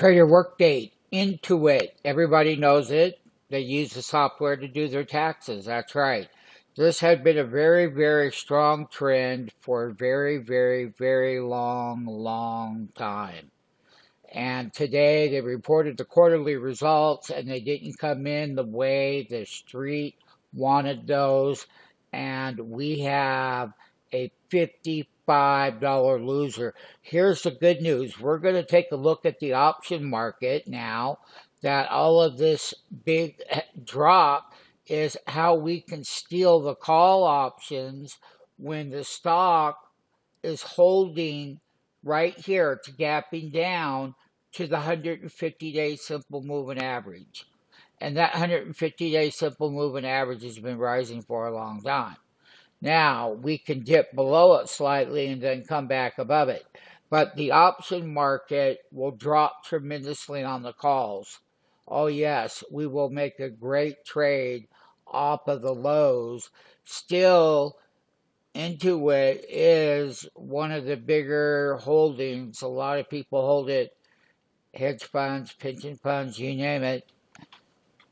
Trader Workday, Intuit, everybody knows it. They use the software to do their taxes. That's right. This had been a very, very strong trend for a very, very, very long time. And today they reported the quarterly results and they didn't come in the way the street wanted those. And we have a $55 loser. Here's the good news. We're going to take a look at the option market now that all of this big drop is how we can steal the call options when the stock is holding right here to gapping down to the 150-day simple moving average. And that 150-day simple moving average has been rising for a long time. Now, we can dip below it slightly and then come back above it. But the option market will drop tremendously on the calls. Oh yes, we will make a great trade off of the lows. Still, Intuit is one of the bigger holdings. A lot of people hold it. Hedge funds, pension funds, you name it.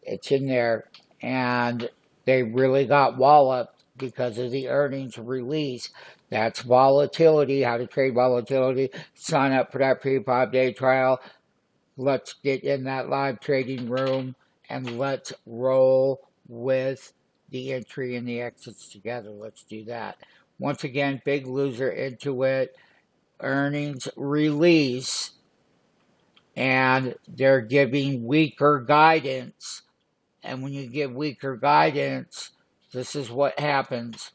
It's in there. And they really got walloped because of the earnings release. That's volatility, how to trade volatility. Sign up for that free 5-day trial. Let's get in that live trading room and let's roll with the entry and the exits together. Let's do that. Once again, big loser Intuit. Earnings release. And they're giving weaker guidance. And when you give weaker guidance, this is what happens.